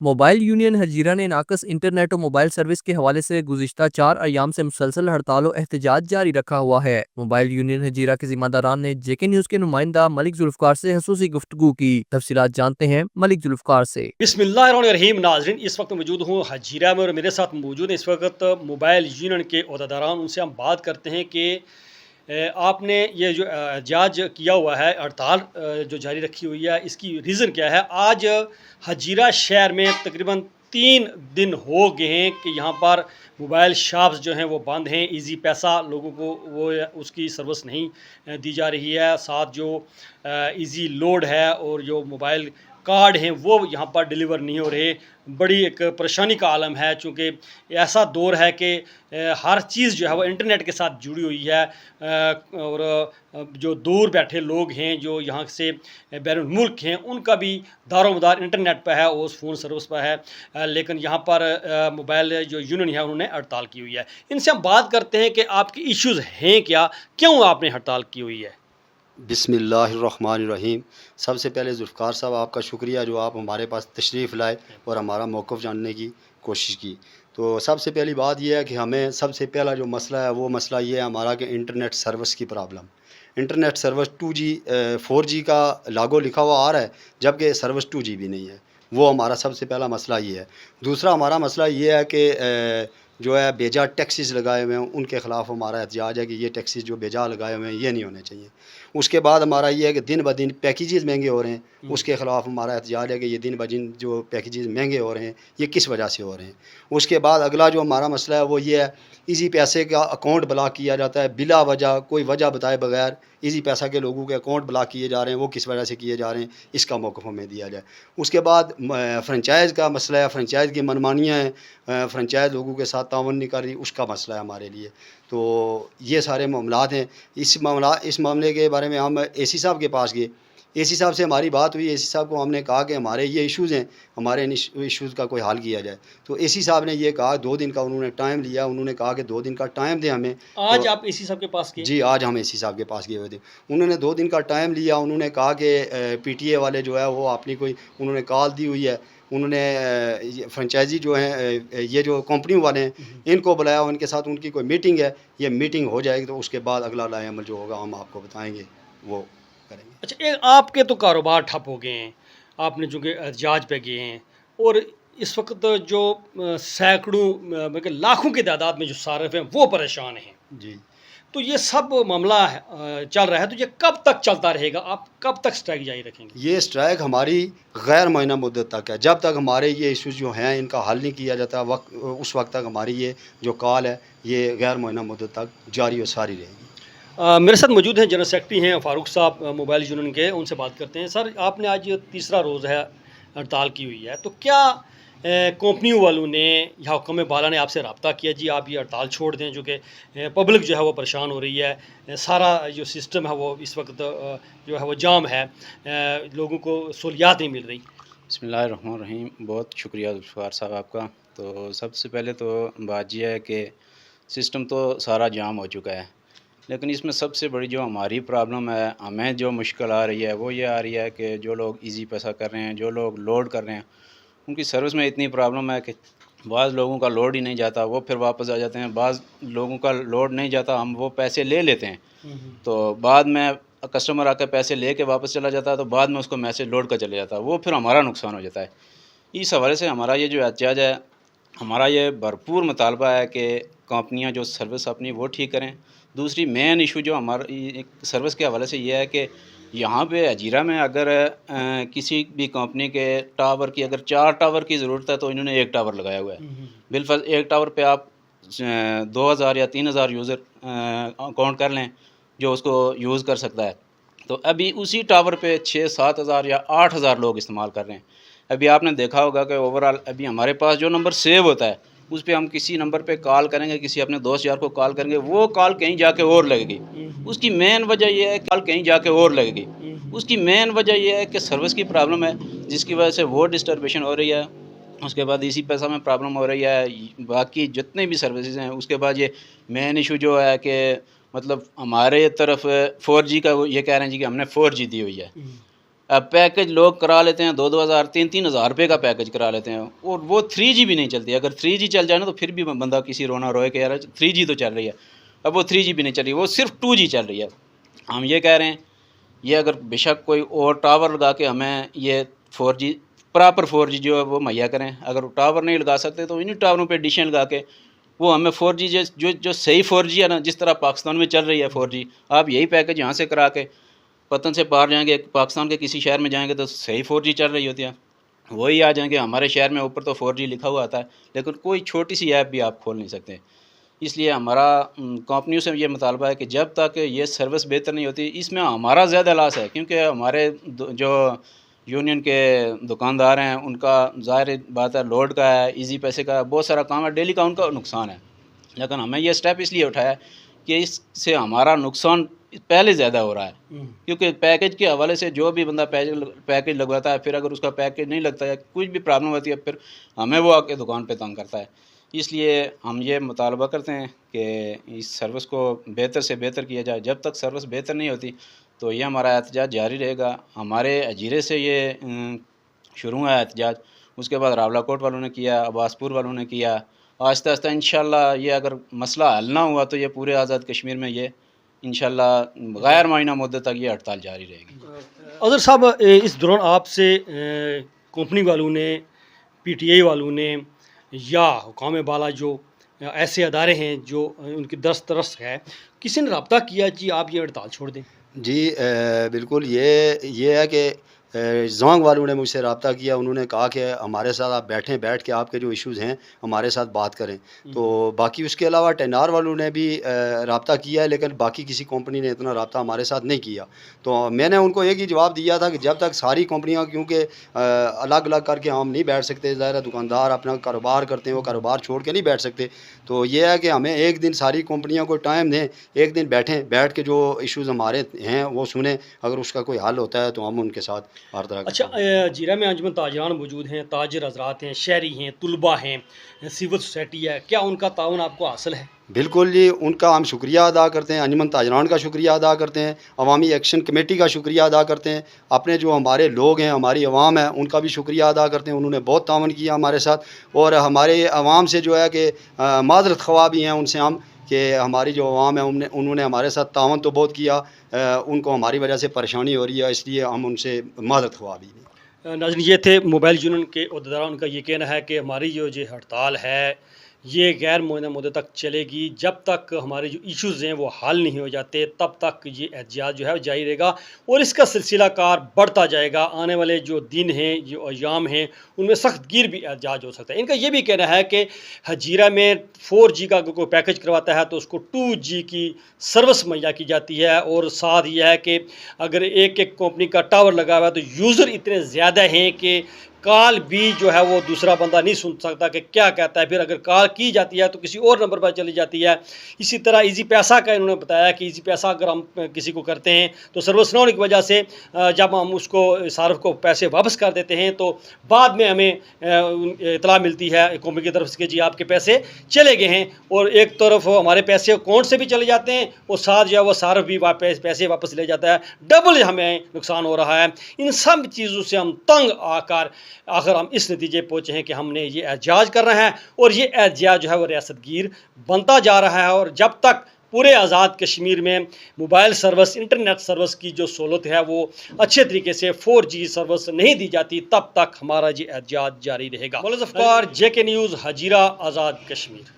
Mobile union Hajira نے ناقص internet و موبائل سروس کے حوالے سے گزشتہ 4 ایام سے مسلسل ہڑتال و احتجاج جاری رکھا ہوا ہے۔ موبائل یونین ہجیرہ کے ذمہ داران نے جے کے نیوز کے نمائندہ ملک ذوالفقار سے خصوصی گفتگو کی۔ تفصیلات جانتے ہیں ملک ذوالفقار سے۔ بسم اللہ الرحمن الرحیم۔ ناظرین، اس وقت موجود ہوں ہجیرہ میں اور میرے ساتھ موجود ہیں اس وقت موبائل یونین کے عہدیداران۔ ان سے ہم بات کرتے ہیں کہ آپ نے یہ جو احتجاج کیا ہوا ہے، ہڑتال جو جاری رکھی ہوئی ہے، اس کی ریزن کیا ہے؟ آج ہجیرہ شہر میں تقریباً 3 دن ہو گئے ہیں کہ یہاں پر موبائل شاپس جو ہیں وہ بند ہیں۔ ایزی پیسہ لوگوں کو وہ اس کی سروس نہیں دی جا رہی ہے، ساتھ جو ایزی لوڈ ہے اور جو موبائل کارڈ ہیں وہ یہاں پر ڈیلیور نہیں ہو رہے۔ بڑی ایک پریشانی کا عالم ہے، چونکہ ایسا دور ہے کہ ہر چیز جو ہے وہ انٹرنیٹ کے ساتھ جڑی ہوئی ہے، اور جو دور بیٹھے لوگ ہیں جو یہاں سے بیرون ملک ہیں ان کا بھی دار و مدار انٹرنیٹ پہ ہے، اس فون سروس پہ ہے، لیکن یہاں پر موبائل جو یونین ہے انہوں نے ہڑتال کی ہوئی ہے۔ ان سے ہم بات کرتے ہیں کہ آپ کی ایشوز ہیں کیا، کیوں آپ نے ہڑتال کی ہوئی ہے؟ بسم اللہ الرحمن الرحیم۔ سب سے پہلے ذوالفقار صاحب آپ کا شکریہ جو آپ ہمارے پاس تشریف لائے اور ہمارا موقف جاننے کی کوشش کی۔ تو سب سے پہلی بات یہ ہے کہ ہمیں سب سے پہلا جو مسئلہ ہے وہ مسئلہ یہ ہے ہمارا کہ انٹرنیٹ سروس کی problem. Internet service 2G 4G کا لاگو لکھا ہوا آ رہا ہے، جبکہ سروس 2G بھی نہیں ہے۔ وہ ہمارا سب سے پہلا مسئلہ یہ ہے۔ دوسرا ہمارا مسئلہ یہ ہے کہ جو ہے بیجا ٹیکسیز لگائے ہوئے ہیں ان کے خلاف ہمارا احتجاج ہے کہ یہ ٹیکسیز جو بیجا لگائے ہوئے ہیں یہ نہیں ہونے چاہیے۔ اس کے بعد ہمارا یہ ہے کہ دن بدن پیکیجز مہنگے ہو رہے ہیں، اس کے خلاف ہمارا احتجاج ہے کہ یہ دن بدن جو پیکیجز مہنگے ہو رہے ہیں یہ کس وجہ سے ہو رہے ہیں۔ اس کے بعد اگلا جو ہمارا مسئلہ ہے وہ یہ ہے ایزی پیسے کا اکاؤنٹ بلاک کیا جاتا ہے بلا وجہ، کوئی وجہ بتائے بغیر ایزی پیسہ کے لوگوں کے اکاؤنٹ بلاک کیے جا رہے ہیں، وہ کس وجہ سے کیے جا رہے ہیں، اس کا موقف ہمیں دیا جائے۔ اس کے بعد فرنچائز کا مسئلہ ہے، فرنچائز کی منمانیاں ہیں، فرنچائز لوگوں کے ساتھ تعاون نہیں کر رہی، اس کا مسئلہ ہے ہمارے لیے۔ تو یہ سارے معاملات ہیں۔ اس معاملے کے بارے میں ہم اے سی صاحب کے پاس گئے، اے سی صاحب سے ہماری بات ہوئی، اے سی صاحب کو ہم نے کہا کہ ہمارے یہ ایشوز ہیں، ہمارے ان ایشوز کا کوئی حل کیا جائے۔ تو اے سی صاحب نے یہ کہا 2 دن کا انہوں نے ٹائم لیا، انہوں نے کہا کہ 2 دن کا ٹائم دیں ہمیں۔ آج آپ اے سی صاحب کے پاس گئے؟ جی، آج ہم اے سی صاحب کے پاس گئے ہوئے تھے۔ انہوں نے 2 دن کا ٹائم لیا، انہوں نے کہا کہ پی ٹی اے والے جو ہے وہ اپنی کوئی انہوں نے کال دی ہوئی ہے، انہوں نے فرنچائزی جو ہیں یہ جو کمپنیوں والے ہیں ان کو بلایا، ان کے ساتھ ان کی کوئی میٹنگ ہے، یہ میٹنگ ہو جائے گی تو اس کے بعد اگلا لائحہ عمل جو ہوگا ہم آپ کو بتائیں گے، وہ کریں گے۔ اچھا، آپ کے تو کاروبار ٹھپ ہو گئے ہیں، آپ نے چونکہ احتجاج پہ گئے ہیں، اور اس وقت جو سینکڑوں بلکہ لاکھوں کی تعداد میں جو صارف ہیں وہ پریشان ہیں، جی، تو یہ سب معاملہ چل رہا ہے، تو یہ کب تک چلتا رہے گا؟ آپ کب تک اسٹرائک جاری رکھیں گے؟ یہ اسٹرائک ہماری غیر معینہ مدت تک ہے، جب تک ہمارے یہ ایشوز جو ہیں ان کا حل نہیں کیا جاتا اس وقت تک ہماری یہ جو کال ہے یہ غیر معینہ مدت تک جاری و ساری رہے گی۔ میرے ساتھ موجود ہیں جنرل سیکرٹری ہیں فاروق صاحب موبائل یونین کے، ان سے بات کرتے ہیں۔ سر، آپ نے آج تیسرا روز ہے ہڑتال کی ہوئی ہے، تو کیا کمپنیوں والوں نے یا حکم بالا نے آپ سے رابطہ کیا جی آپ یہ ہڑتال چھوڑ دیں، جو کہ پبلک جو ہے وہ پریشان ہو رہی ہے، سارا جو سسٹم ہے وہ اس وقت جو ہے وہ جام ہے، لوگوں کو سہولیات نہیں مل رہی؟ بسم اللہ الرحمن الرحیم۔ بہت شکریہ ذوالفقار صاحب آپ کا۔ تو سب سے پہلے تو بات یہ ہے کہ سسٹم تو سارا جام ہو چکا ہے، لیکن اس میں سب سے بڑی جو ہماری پرابلم ہے، ہمیں جو مشکل آ رہی ہے وہ یہ آ رہی ہے کہ جو لوگ ایزی پیسہ کر رہے ہیں، جو لوگ لوڈ کر رہے ہیں، ان کی سروس میں اتنی پرابلم ہے کہ بعض لوگوں کا لوڈ ہی نہیں جاتا، وہ پھر واپس آ جاتے ہیں۔ بعض لوگوں کا لوڈ نہیں جاتا، ہم وہ پیسے لے لیتے ہیں، تو بعد میں کسٹمر آ کے پیسے لے کے واپس چلا جاتا ہے، تو بعد میں اس کو میسج لوڈ کا چلے جاتا ہے، وہ پھر ہمارا نقصان ہو جاتا ہے۔ اس حوالے سے ہمارا یہ جو احتجاج ہے، ہمارا یہ بھرپور مطالبہ ہے کہ کمپنیاں جو سروس اپنی وہ ٹھیک کریں۔ دوسری مین ایشو جو ہماری سروس کے حوالے سے یہ ہے کہ یہاں پہ ہجیرہ میں اگر کسی بھی کمپنی کے ٹاور کی اگر 4 ٹاور کی ضرورت ہے تو انہوں نے 1 ٹاور لگایا ہوا ہے۔ بالفرض 1 ٹاور پہ آپ 2000 یا 3000 یوزر اکاؤنٹ کر لیں جو اس کو یوز کر سکتا ہے، تو ابھی اسی ٹاور پہ 6-7 ہزار یا 8 ہزار لوگ استعمال کر رہے ہیں۔ ابھی آپ نے دیکھا ہوگا کہ اوورآل ابھی ہمارے پاس جو نمبر سیو ہوتا ہے اس پہ ہم کسی نمبر پہ کال کریں گے، کسی اپنے دوست یار کو کال کریں گے، وہ کال کہیں جا کے اور لگے گی۔ اس کی مین وجہ یہ ہے کہ کال کہیں جا کے اور لگے گی، اس کی مین وجہ یہ ہے کہ سروس کی پرابلم ہے، جس کی وجہ سے وہ ڈسٹربیشن ہو رہی ہے۔ اس کے بعد اسی پیسہ میں پرابلم ہو رہی ہے، باقی جتنے بھی سروسز ہیں۔ اس کے بعد یہ مین ایشو جو ہے کہ مطلب ہمارے طرف 4G کا یہ کہہ رہے ہیں جی کہ ہم نے 4G دی ہوئی ہے، اب پیکج لوگ کرا لیتے ہیں 2,000 3,000 روپے کا پیکج کرا لیتے ہیں, اور وہ 3G بھی نہیں چلتی. اگر 3G چل جائے نا تو پھر بھی بندہ کسی رونا روئے کہ یار 3G تو چل رہی ہے. اب وہ 3G بھی نہیں چل رہی, وہ صرف 2G چل رہی ہے. ہم یہ کہہ رہے ہیں یہ اگر بے شک کوئی اور ٹاور لگا کے ہمیں یہ 4G پراپر 4G جو ہے وہ مہیا کریں. اگر ٹاور نہیں لگا سکتے تو انہیں ٹاوروں پہ ڈشیں لگا کے وہ ہمیں 4G جو صحیح 4G ہے نا, جس طرح پاکستان میں چل رہی ہے 4G, آپ یہی پیکج یہاں سے کرا کے پتن سے پار جائیں گے, پاکستان کے کسی شہر میں جائیں گے تو صحیح 4G چل رہی ہوتی ہے, وہی آ جائیں گے. ہمارے شہر میں اوپر تو 4G لکھا ہوا آتا ہے لیکن کوئی چھوٹی سی ایپ بھی آپ کھول نہیں سکتے. اس لیے ہمارا کمپنیوں سے یہ مطالبہ ہے کہ جب تک یہ سروس بہتر نہیں ہوتی, اس میں ہمارا زیادہ لاس ہے کیونکہ ہمارے جو یونین کے دکاندار ہیں ان کا ظاہر بات ہے لوڈ کا ہے, ایزی پیسے کا ہے, بہت سارا کام ہے, ڈیلی کا ان کا نقصان ہے. لیکن ہمیں یہ سٹیپ اس لیے اٹھایا کہ اس سے ہمارا نقصان پہلے زیادہ ہو رہا ہے, کیونکہ پیکج کے حوالے سے جو بھی بندہ پیکج لگواتا ہے, پھر اگر اس کا پیکج نہیں لگتا ہے, کچھ بھی پرابلم ہوتی ہے, پھر ہمیں وہ آ کے دکان پہ تنگ کرتا ہے. اس لیے ہم یہ مطالبہ کرتے ہیں کہ اس سروس کو بہتر سے بہتر کیا جائے. جب تک سروس بہتر نہیں ہوتی تو یہ ہمارا احتجاج جاری رہے گا. ہمارے اجیرے سے یہ شروع ہے احتجاج, اس کے بعد راولہ کوٹ والوں نے کیا, عباس پور والوں نے کیا. آہستہ آہستہ انشاءاللہ یہ اگر مسئلہ حل نہ ہوا تو یہ پورے آزاد کشمیر میں یہ انشاءاللہ غیر معینہ مدت تک یہ ہڑتال جاری رہے گی. اظہر صاحب, اس دوران آپ سے کمپنی والوں نے, PTI والوں نے یا حکام بالا جو ایسے ادارے ہیں جو ان کی دسترس ہے, کسی نے رابطہ کیا جی آپ یہ ہڑتال چھوڑ دیں؟ جی بالکل, یہ ہے کہ زونگ والوں نے مجھ سے رابطہ کیا. انہوں نے کہا کہ ہمارے ساتھ آپ بیٹھ کے آپ کے جو ایشوز ہیں ہمارے ساتھ بات کریں. تو باقی اس کے علاوہ ٹینار والوں نے بھی رابطہ کیا ہے, لیکن باقی کسی کمپنی نے اتنا رابطہ ہمارے ساتھ نہیں کیا. تو میں نے ان کو ایک ہی جواب دیا تھا کہ جب تک ساری کمپنیاں, کیونکہ الگ الگ کر کے ہم نہیں بیٹھ سکتے, ظاہر دکاندار اپنا کاروبار کرتے ہیں, وہ کاروبار چھوڑ کے نہیں بیٹھ سکتے. تو یہ ہے کہ ہمیں ایک دن ساری کمپنیوں کو ٹائم دیں, ایک دن بیٹھ کے جو ایشوز ہمارے ہیں وہ سنیں, اگر اس کا کوئی حل ہوتا ہے تو ہم ان کے ساتھ ہر طرح. اچھا, جیرہ میں انجمن تاجران موجود ہیں, تاجر حضرات ہیں, شہری ہیں, طلباء ہیں, سول سوسائٹی ہے, کیا ان کا تعاون آپ کو حاصل ہے؟ بالکل جی, ان کا ہم شکریہ ادا کرتے ہیں, انجمن تاجران کا شکریہ ادا کرتے ہیں, عوامی ایکشن کمیٹی کا شکریہ ادا کرتے ہیں, اپنے جو ہمارے لوگ ہیں, ہماری عوام ہے, ان کا بھی شکریہ ادا کرتے ہیں. انہوں نے بہت تعاون کیا ہمارے ساتھ, اور ہمارے عوام سے جو ہے کہ معذرت خواہ بھی ہیں ان سے ہم, کہ ہماری جو عوام ہے انہوں نے ہمارے ساتھ تعاون تو بہت کیا, ان کو ہماری وجہ سے پریشانی ہو رہی ہے, اس لیے ہم ان سے معذرت خواہ بھی ہیں. ناظرین, یہ تھے موبائل یونین کے عہدیداران. ان کا یہ کہنا ہے کہ ہماری جو ہڑتال ہے یہ غیر معینہ مدت تک چلے گی. جب تک ہمارے جو ایشوز ہیں وہ حل نہیں ہو جاتے تب تک یہ احتجاج جو ہے وہ جاری رہے گا, اور اس کا سلسلہ کار بڑھتا جائے گا. آنے والے جو دن ہیں, جو ایام ہیں, ان میں سخت گیر بھی احتجاج ہو سکتا ہے. ان کا یہ بھی کہنا ہے کہ ہجیرہ میں 4G کا اگر کوئی پیکج کرواتا ہے تو اس کو 2G کی سروس مہیا کی جاتی ہے, اور ساتھ یہ ہے کہ اگر ایک کمپنی کا ٹاور لگا ہوا ہے تو یوزر اتنے زیادہ ہیں کہ کال بھی جو ہے وہ دوسرا بندہ نہیں سن سکتا کہ کیا کہتا ہے. پھر اگر کال کی جاتی ہے تو کسی اور نمبر پر چلی جاتی ہے. اسی طرح ایزی پیسہ کا انہوں نے بتایا کہ ایزی پیسہ اگر ہم کسی کو کرتے ہیں تو سروس نہ ہونے کی وجہ سے جب ہم اس کو صارف کو پیسے واپس کر دیتے ہیں تو بعد میں ہمیں اطلاع ملتی ہے کمپنی کی طرف سے کہ جی آپ کے پیسے چلے گئے ہیں, اور ایک طرف ہمارے پیسے اکاؤنٹ سے بھی چلے جاتے ہیں اور ساتھ جو ہے وہ صارف بھی پیسے واپس لے جاتا ہے. ڈبل ہمیں نقصان ہو رہا ہے. ان سب چیزوں سے ہم تنگ آ کر آخر ہم اس نتیجے پہنچے ہیں کہ ہم نے یہ احتجاج کرنا ہے, اور یہ احتجاج جو ہے وہ ریاست گیر بنتا جا رہا ہے. اور جب تک پورے آزاد کشمیر میں موبائل سروس, انٹرنیٹ سروس کی جو سہولت ہے وہ اچھے طریقے سے 4G سروس نہیں دی جاتی, تب تک ہمارا یہ احتجاج جاری رہے گا. مولز افکار, JK نیوز, ہجیرہ, آزاد کشمیر.